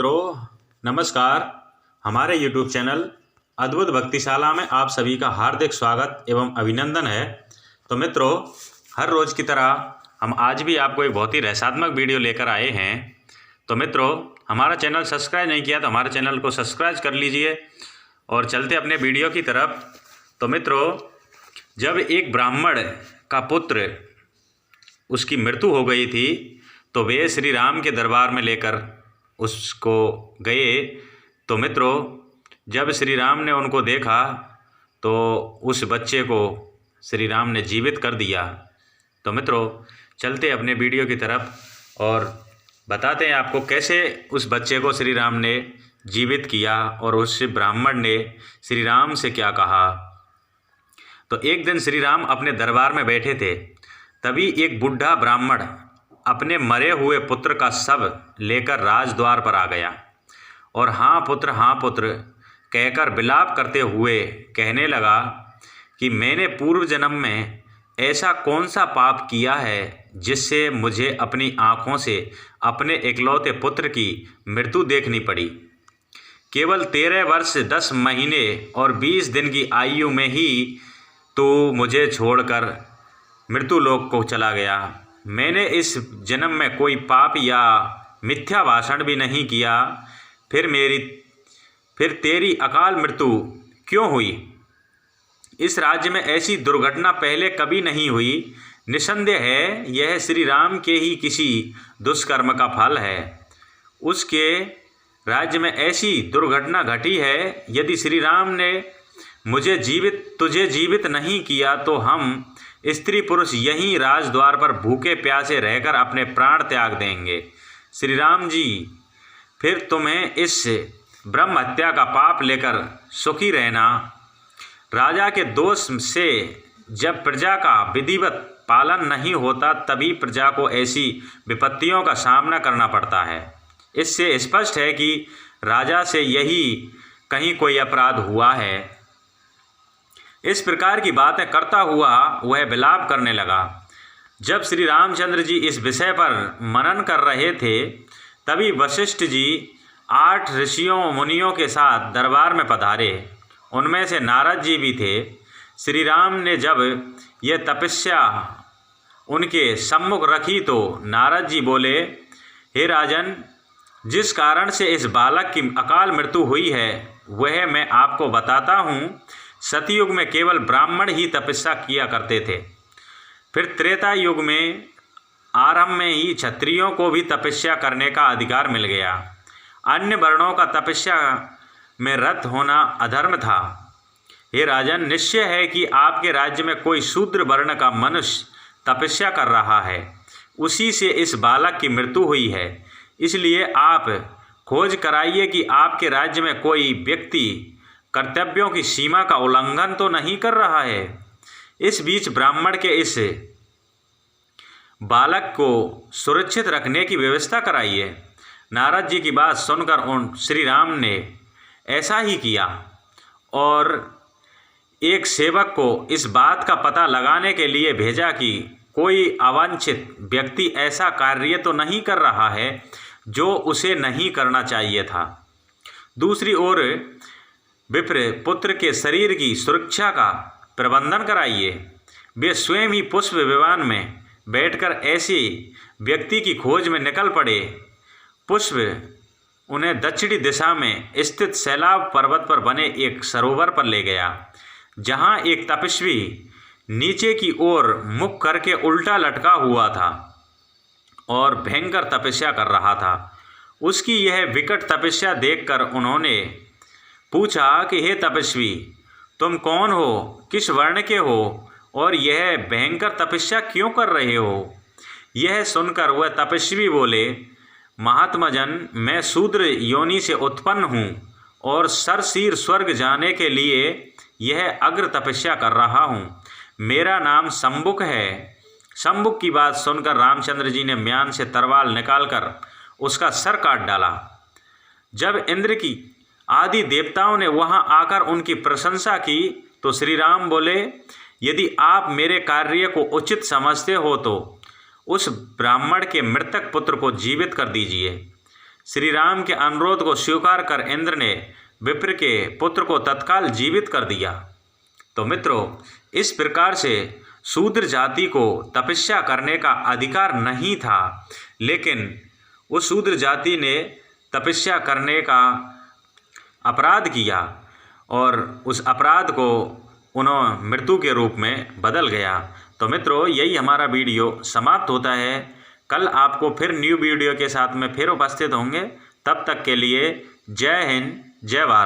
मित्रों, नमस्कार। हमारे YouTube चैनल अद्भुत भक्तिशाला में आप सभी का हार्दिक स्वागत एवं अभिनंदन है। तो मित्रों, हर रोज़ की तरह हम आज भी आपको एक बहुत ही रहस्यात्मक वीडियो लेकर आए हैं। तो मित्रों, हमारा चैनल सब्सक्राइब नहीं किया तो हमारे चैनल को सब्सक्राइब कर लीजिए और चलते अपने वीडियो की तरफ। तो मित्रों, जब एक ब्राह्मण का पुत्र उसकी मृत्यु हो गई थी तो वे श्री राम के दरबार में लेकर उसको गए। तो मित्रों, जब श्री राम ने उनको देखा तो उस बच्चे को श्री राम ने जीवित कर दिया। तो मित्रों, चलते अपने वीडियो की तरफ और बताते हैं आपको कैसे उस बच्चे को श्री राम ने जीवित किया और उस ब्राह्मण ने श्री राम से क्या कहा। तो एक दिन श्री राम अपने दरबार में बैठे थे, तभी एक बूढ़ा ब्राह्मण अपने मरे हुए पुत्र का शव लेकर राजद्वार पर आ गया और हाँ पुत्र कहकर विलाप करते हुए कहने लगा कि मैंने पूर्व जन्म में ऐसा कौन सा पाप किया है जिससे मुझे अपनी आँखों से अपने इकलौते पुत्र की मृत्यु देखनी पड़ी। केवल 13 वर्ष 10 महीने और 20 दिन की आयु में ही तो मुझे छोड़कर मृत्यु लोक को चला गया। मैंने इस जन्म में कोई पाप या मिथ्या भाषण भी नहीं किया, फिर तेरी अकाल मृत्यु क्यों हुई? इस राज्य में ऐसी दुर्घटना पहले कभी नहीं हुई। निसंदेह है यह श्री राम के ही किसी दुष्कर्म का फल है। उसके राज्य में ऐसी दुर्घटना घटी है। यदि श्री राम ने तुझे जीवित नहीं किया तो हम स्त्री पुरुष यहीं राजद्वार पर भूखे प्यासे रहकर अपने प्राण त्याग देंगे। श्री राम जी, फिर तुम्हें इस ब्रह्म हत्या का पाप लेकर सुखी रहना। राजा के दोष से जब प्रजा का विधिवत पालन नहीं होता तभी प्रजा को ऐसी विपत्तियों का सामना करना पड़ता है। इससे स्पष्ट है कि राजा से यही कहीं कोई अपराध हुआ है। इस प्रकार की बातें करता हुआ वह विलाप करने लगा। जब श्री रामचंद्र जी इस विषय पर मनन कर रहे थे तभी वशिष्ठ जी 8 ऋषियों मुनियों के साथ दरबार में पधारे। उनमें से नारद जी भी थे। श्री राम ने जब यह तपस्या उनके सम्मुख रखी तो नारद जी बोले, हे राजन, जिस कारण से इस बालक की अकाल मृत्यु हुई है वह मैं आपको बताता हूँ। सतयुग में केवल ब्राह्मण ही तपस्या किया करते थे। फिर त्रेता युग में आरंभ में ही क्षत्रियों को भी तपस्या करने का अधिकार मिल गया। अन्य वर्णों का तपस्या में रत होना अधर्म था। हे राजन, निश्चय है कि आपके राज्य में कोई शूद्र वर्ण का मनुष्य तपस्या कर रहा है, उसी से इस बालक की मृत्यु हुई है। इसलिए आप खोज कराइए कि आपके राज्य में कोई व्यक्ति कर्तव्यों की सीमा का उल्लंघन तो नहीं कर रहा है। इस बीच ब्राह्मण के इस बालक को सुरक्षित रखने की व्यवस्था कराइए। नारद जी की बात सुनकर श्री राम ने ऐसा ही किया और एक सेवक को इस बात का पता लगाने के लिए भेजा कि कोई अवांछित व्यक्ति ऐसा कार्य तो नहीं कर रहा है जो उसे नहीं करना चाहिए था। दूसरी ओर विप्र पुत्र के शरीर की सुरक्षा का प्रबंधन कराइए। वे स्वयं ही पुष्प विमान में बैठकर ऐसे व्यक्ति की खोज में निकल पड़े। पुष्प उन्हें दक्षिणी दिशा में स्थित सैलाब पर्वत पर बने एक सरोवर पर ले गया, जहां एक तपस्वी नीचे की ओर मुख करके उल्टा लटका हुआ था और भयंकर तपस्या कर रहा था। उसकी यह विकट तपस्या देखकर उन्होंने पूछा कि हे तपस्वी, तुम कौन हो, किस वर्ण के हो और यह भयंकर तपस्या क्यों कर रहे हो? यह सुनकर वह तपस्वी बोले, महात्मजन, मैं शूद्र योनि से उत्पन्न हूँ और सरसीर स्वर्ग जाने के लिए यह अग्र तपस्या कर रहा हूँ। मेरा नाम शंबुक है। शंबुक की बात सुनकर रामचंद्र जी ने म्यान से तलवार निकालकर उसका सर काट डाला। जब इंद्र की आदि देवताओं ने वहां आकर उनकी प्रशंसा की तो श्री राम बोले, यदि आप मेरे कार्य को उचित समझते हो तो उस ब्राह्मण के मृतक पुत्र को जीवित कर दीजिए। श्री राम के अनुरोध को स्वीकार कर इंद्र ने विप्र के पुत्र को तत्काल जीवित कर दिया। तो मित्रों, इस प्रकार से शूद्र जाति को तपस्या करने का अधिकार नहीं था, लेकिन उस शूद्र जाति ने तपस्या करने का अपराध किया और उस अपराध को उन्होंने मृत्यु के रूप में बदल गया। तो मित्रों, यही हमारा वीडियो समाप्त होता है। कल आपको फिर न्यू वीडियो के साथ में फिर उपस्थित होंगे। तब तक के लिए जय हिंद, जय भारत।